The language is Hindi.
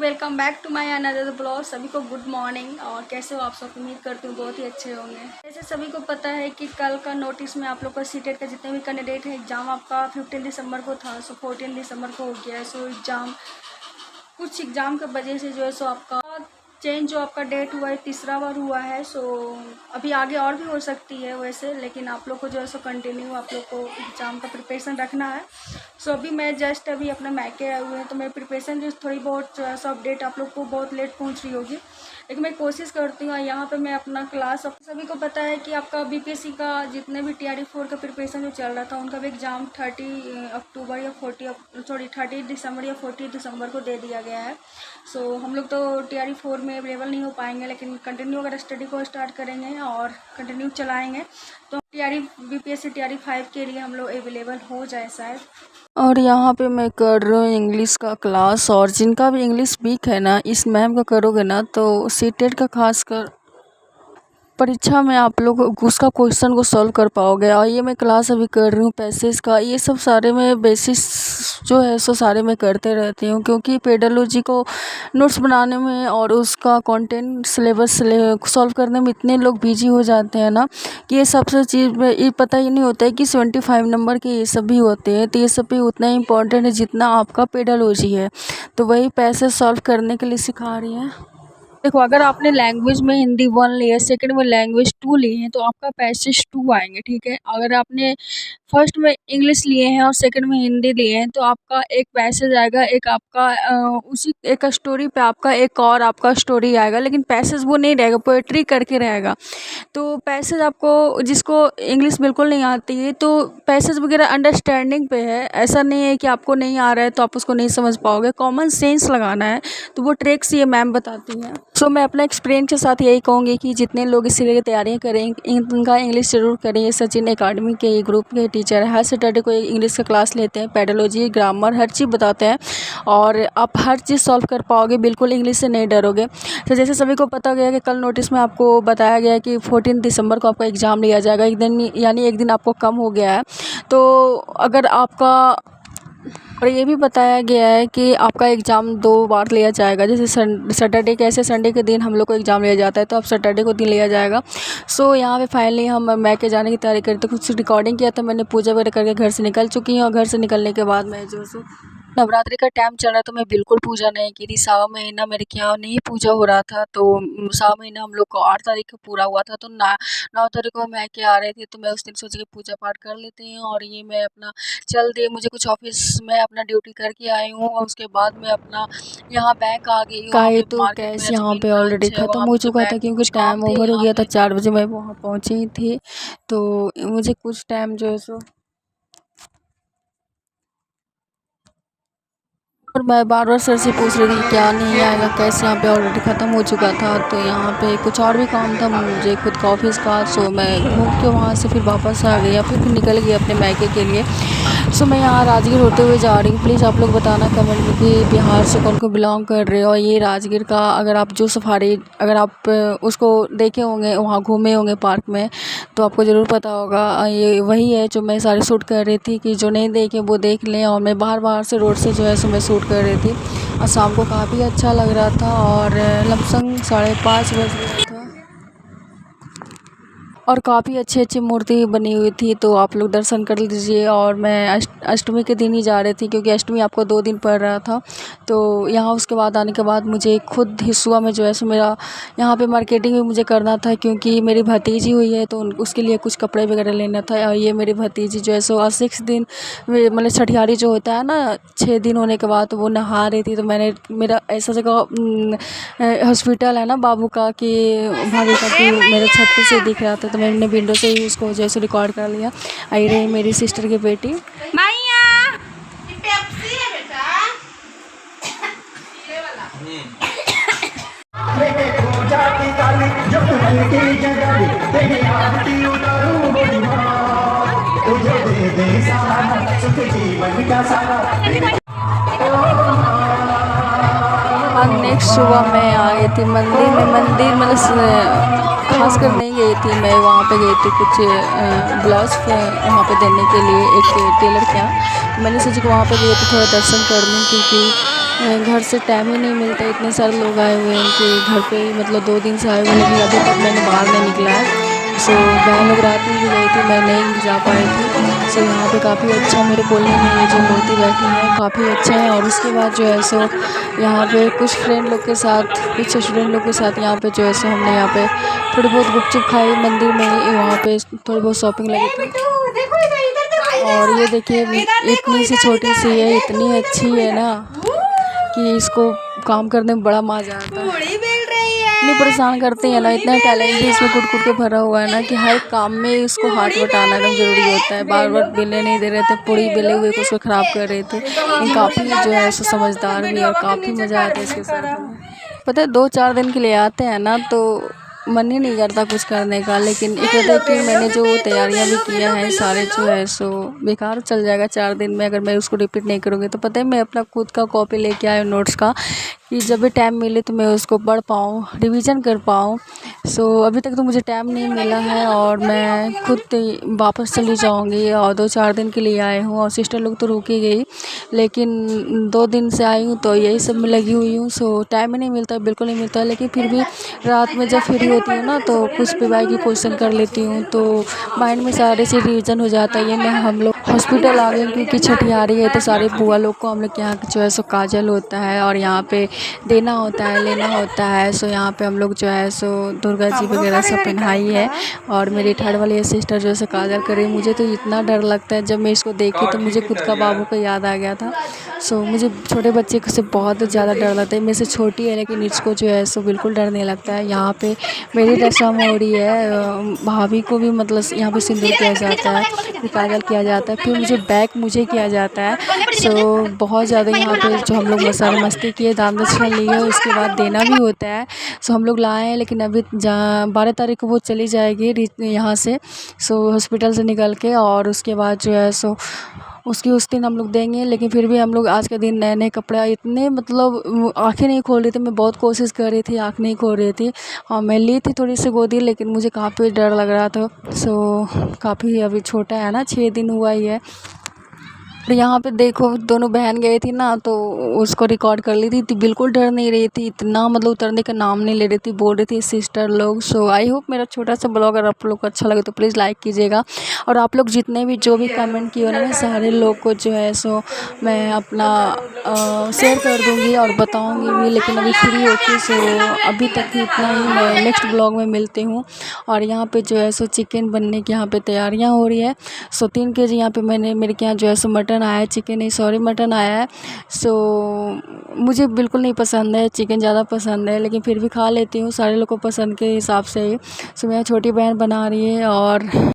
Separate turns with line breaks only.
Welcome back to my another blog. सभी को गुड मॉर्निंग। और कैसे हो आप सब? उम्मीद करती हूँ बहुत ही अच्छे होंगे। जैसे सभी को पता है कि कल का नोटिस में आप लोग का सीटेट का जितने भी कैंडिडेट है एग्ज़ाम आपका 15 दिसंबर को था, सो 14 दिसंबर को हो गया है। सो एग्ज़ाम कुछ एग्ज़ाम की वजह से जो है सो आपका चेंज जो आपका डेट हुआ है तीसरा बार हुआ है। सो अभी आगे और भी हो सकती है वैसे, लेकिन आप लोग को जो है सो कंटिन्यू आप लोग को एग्ज़ाम का प्रिपरेशन रखना है। सो अभी मैं जस्ट अभी अपने मायके आए हुए हैं, तो मेरी प्रिपरेशन जो थोड़ी बहुत जो है सो अपडेट आप लोग को बहुत लेट पहुंच रही होगी, लेकिन मैं कोशिश करती हूँ। यहाँ पे मैं अपना क्लास सभी को पता है कि आपका बीपीएससी का जितने भी TRE 4 का प्रिपरेशन जो चल रहा था उनका भी एग्ज़ाम 30 अक्टूबर या 30 दिसंबर या 40 दिसंबर को दे दिया गया है। सो हम लोग तो TRE 4 में अवेलेबल नहीं हो पाएंगे, लेकिन कंटिन्यू अगर स्टडी को स्टार्ट करेंगे और कंटिन्यू चलाएंगे तो बीपीएससी TRE 5 के लिए हम लोग अवेलेबल हो जाए शायद।
और यहाँ पे मैं कर रही हूँ इंग्लिश का क्लास। और जिनका भी इंग्लिश वीक है ना, इस मैम का करोगे ना तो सीटेट का खासकर परीक्षा में आप लोग उसका क्वेश्चन को सॉल्व कर पाओगे। और ये मैं क्लास अभी कर रही हूँ पैसेज का, ये सब सारे में बेसिस जो है सो सारे मैं करते रहती हूँ, क्योंकि पेडोलॉजी को नोट्स बनाने में और उसका कंटेंट सिलेबस सॉल्व करने में इतने लोग बिजी हो जाते हैं ना कि ये सबसे चीज़ में ये पता ही नहीं होता है कि 75 नंबर के ये सब भी होते हैं। तो ये सब भी उतना ही इम्पोर्टेंट है जितना आपका पेडोलॉजी है। तो वही पैसेज सॉल्व करने के लिए सिखा रही हैं। देखो, अगर आपने लैंग्वेज में हिंदी 1 ली है, सेकंड में लैंग्वेज 2 ली है, तो आपका पैसेज 2 आएंगे, ठीक है। अगर आपने फर्स्ट में इंग्लिश लिए हैं और सेकंड में हिंदी लिए हैं, तो आपका एक पैसेज आएगा, एक आपका उसी एक स्टोरी पे आपका एक और आपका स्टोरी आएगा, लेकिन पैसेज वो नहीं रहेगा, पोएट्री करके रहेगा। तो पैसेज आपको जिसको इंग्लिश बिल्कुल नहीं आती है तो पैसेज वगैरह अंडरस्टैंडिंग पे है, ऐसा नहीं है कि आपको नहीं आ रहा है तो आप उसको नहीं समझ पाओगे। कॉमन सेंस लगाना है, तो वो ट्रिक्स ये मैम बताती हैं। सो मैं अपना एक्सपीरियंस के साथ यही कहूँगी कि जितने लोग इसी लिए तैयारियाँ करें इनका इंग्लिश ज़रूर करें। ये सचिन एकेडमी के ये ग्रुप के टीचर है, हर सैटरडे को इंग्लिश का क्लास लेते हैं, पेडोलॉजी, ग्रामर, हर चीज़ बताते हैं और आप हर चीज़ सॉल्व कर पाओगे, बिल्कुल इंग्लिश से नहीं डरोगे। तो जैसे सभी को पता गया कि कल नोटिस में आपको बताया गया कि 14 दिसंबर को आपका एग्ज़ाम लिया जाएगा, एक दिन यानी एक दिन आपको कम हो गया है। तो अगर आपका और ये भी बताया गया है कि आपका एग्ज़ाम 2 बार लिया जाएगा, जैसे सैटरडे कैसे संडे के दिन हम लोग को एग्ज़ाम लिया जाता है, तो अब सैटरडे को दिन लिया जाएगा। सो यहाँ पे फाइनली हम मैके जाने की तैयारी करते, कुछ रिकॉर्डिंग किया था मैंने, पूजा वगैरह करके घर से निकल चुकी हूँ। और घर से निकलने के बाद मैं जो सो नवरात्रि का टाइम चल रहा, तो मैं बिल्कुल पूजा नहीं की थी। सावा महीना मेरे यहाँ नहीं पूजा हो रहा था, तो सावा महीना हम लोग को 8 तारीख को पूरा हुआ था, तो 9 तारीख को मैके आ रहे थे, तो मैं उस दिन सोची कि पूजा पाठ कर लेते हैं। और ये मैं अपना चल दिए, मुझे कुछ ऑफिस में अपना ड्यूटी करके आई हूँ और उसके बाद मैं अपना यहाँ बैंक आ गई हूँ। काहे तो कैश यहाँ पे ऑलरेडी ख़त्म हो चुका था, क्योंकि टाइम ओवर हो गया था, 4 बजे मैं वहाँ पहुँची थी। तो मुझे कुछ टाइम जो है सो और मैं बार-बार सर से पूछ रही थी क्या नहीं आएगा, कैसे, यहाँ पे ऑलरेडी ख़त्म हो चुका था। तो यहाँ पे कुछ और भी काम था मुझे खुद का ऑफिस का, सो मैं घूम के वहाँ से फिर वापस आ गई या फिर निकल गई अपने मायके के लिए। सो मैं यहाँ राजगीर होते हुए जा रही हूँ। प्लीज़ आप लोग बताना कमेंट में कि बिहार से कौन को बिलोंग कर रहे हो। और ये राजगीर का अगर आप जो सफारी अगर आप उसको देखे होंगे, वहाँ घूमे होंगे पार्क में, तो आपको ज़रूर पता होगा। ये वही है जो मैं सारे शूट कर रही थी, कि जो नहीं देखे वो देख लें। और मैं बाहर से रोड से जो है सो मैं शूट कर रही थी, और शाम को काफ़ी अच्छा लग रहा था और लमसम 5:30 बज गया था और काफ़ी अच्छी मूर्ति बनी हुई थी, तो आप लोग दर्शन कर लीजिए। और मैं अष्टमी के दिन ही जा रही थी, क्योंकि अष्टमी आपको 2 दिन पड़ रहा था। तो यहाँ उसके बाद आने के बाद मुझे खुद हिसुआ में जो है सो मेरा यहाँ पे मार्केटिंग भी मुझे करना था, क्योंकि मेरी भतीजी हुई है, तो उसके लिए कुछ कपड़े वगैरह लेना था। और ये मेरी भतीजी जो है सो 6 दिन मतलब छठियारी जो होता है ना, 6 दिन होने के बाद, तो वो नहा रही थी। तो मैंने मेरा ऐसा जगह हॉस्पिटल है ना बाबू का, कि भाभी का, कि मेरे छत पे से दिख रहा था, तो मैंने विंडो से ही उसको जैसे रिकॉर्ड कर लिया। आई रही मेरी सिस्टर की बेटी
माइया
नेक्स्ट सुबह मैं आई थी मंदिर में। मंदिर मतलब खास कर नहीं गई थी मैं, वहाँ पे गई थी कुछ ब्लाउज वहाँ पे देने के लिए एक टेलर के यहाँ। मैंने सोचा कि वहाँ पे गई तो थोड़ा दर्शन कर लूँ, क्योंकि घर से टाइम ही नहीं मिलता, इतने सारे लोग आए हुए हैं कि घर पे ही मतलब 2 दिन से आए हुए हैं, लेकिन अभी तक मैंने बाहर नहीं निकला है। सो बहन लोग रात में भी गई थी, मैं नहीं जा पाई थी। सो यहाँ पे काफ़ी अच्छा मेरे कॉलोनी में ये जो मूर्ति बैठी है काफ़ी अच्छा है। और उसके बाद जो है सो यहाँ पे कुछ फ्रेंड लोग के साथ, कुछ स्टूडेंट लोग के साथ यहाँ पे जो है सो हमने यहाँ पे थोड़ी बहुत गुपचुप खाई मंदिर में ही, वहाँ पे थोड़ी बहुत शॉपिंग लगी थी। और ये देखिए इतनी सी छोटी सी है, इतनी अच्छी है ना कि इसको काम करने में बड़ा मज़ा आता है। इतनी परेशान करते हैं ना, इतना टैलेंट भी इसमें कुट के भरा हुआ है ना कि हर काम में इसको हाथ बटाना एकदम ज़रूरी होता है। बार बार बेलने नहीं दे रहे थे, पूरी बेले हुए को उसको ख़राब कर रहे थे। लेकिन काफ़ी जो है सो समझदार भी है और काफ़ी मज़ा आता है इसके साथ में। पता है 2-4 दिन के लिए आते हैं ना तो मन ही नहीं करता कुछ करने का, लेकिन एक होता है कि मैंने जो तैयारियां भी किया है सारे जो है सो बेकार चल जाएगा 4 दिन में अगर मैं उसको रिपीट नहीं करूँगी। तो पता है मैं अपना खुद का कॉपी लेके आई हूँ नोट्स का कि जब भी टाइम मिले तो मैं उसको पढ़ पाऊँ, रिवीजन कर पाऊँ। सो अभी तक तो मुझे टाइम नहीं मिला है और मैं खुद वापस चली जाऊँगी और 2-4 दिन के लिए आई हूँ और सिस्टर लोग तो रुक ही गई, लेकिन 2 दिन से आई हूँ तो यही सब में लगी हुई हूँ। सो टाइम ही नहीं मिलता, बिल्कुल नहीं मिलता, लेकिन फिर भी रात में जब फ्री होती हूँ ना तो कुछ पीवाई की क्वेश्चन कर लेती हूँ तो माइंड में सारे से रिवीजन हो जाता है। ये मैं हम लोग हॉस्पिटल आ गए क्योंकि छठियारी है तो सारे बुआ लोग को हम लोग के यहाँ जो है सो काजल होता है और यहाँ पे देना होता है, लेना होता है। सो यहाँ पे हम लोग जो है सो दुर्गा जी वगैरह सब पहनाई है और मेरी थर्ड वाली सिस्टर जो है सो काजल करे। मुझे तो इतना डर लगता है जब मैं इसको देखी तो मुझे खुद का बाबू का याद आ गया था। सो मुझे छोटे बच्चे से बहुत ज़्यादा डर लगता है। मेरे से छोटी है लेकिन इसको जो है सो बिल्कुल डर नहीं लगता है। यहाँ पे मेरी रस्म हो रही है, भाभी को भी मतलब यहाँ पे सिंदूर किया जाता है, फिर काजल किया जाता है, फिर मुझे किया जाता है। सो बहुत ज़्यादा यहाँ पे जो हम लोग मसाले मस्ती किए, दान दक्षिणा लिए, उसके बाद देना भी होता है। सो हम लोग लाए हैं लेकिन अभी 12 तारीख को वो चली जाएगी यहाँ से, सो हॉस्पिटल से निकल के, और उसके बाद जो है सो उसकी उस दिन हम लोग देंगे। लेकिन फिर भी हम लोग आज के दिन नए नए कपड़े, इतने मतलब आँखें नहीं खोल रही थी, मैं बहुत कोशिश कर रही थी, आँख नहीं खोल रही थी। और मैं ली थी थोड़ी सी गोदी लेकिन मुझे काफ़ी डर लग रहा था। सो काफ़ी अभी छोटा है ना, 6 दिन हुआ ही है। और यहाँ पे देखो दोनों बहन गई थी ना तो उसको रिकॉर्ड कर ली थी, बिल्कुल डर नहीं रही थी, इतना मतलब उतरने का नाम नहीं ले रही थी, बोल रही थी सिस्टर लोग। सो आई होप मेरा छोटा सा ब्लॉग अगर आप लोग को अच्छा लगे तो प्लीज़ लाइक कीजिएगा। और आप लोग जितने भी जो भी कमेंट किए ना, मैं सारे लोग को जो है सो मैं अपना शेयर कर दूँगी और बताऊँगी भी। लेकिन अभी फ्री होके सो अभी तक इतना ही, मैं नेक्स्ट ब्लॉग में मिलती हूँ। और यहाँ पे जो है सो चिकन बनने की यहाँ पे तैयारियाँ हो रही है। सो 3 kg यहाँ पे मेरे के यहाँ जो है सो मटन आया है, चिकन नहीं सॉरी मटन आया है। सो मुझे बिल्कुल नहीं पसंद है, चिकन ज़्यादा पसंद है, लेकिन फिर भी खा लेती हूँ सारे लोग को पसंद के हिसाब से ही। सो मेरी छोटी बहन बना रही है और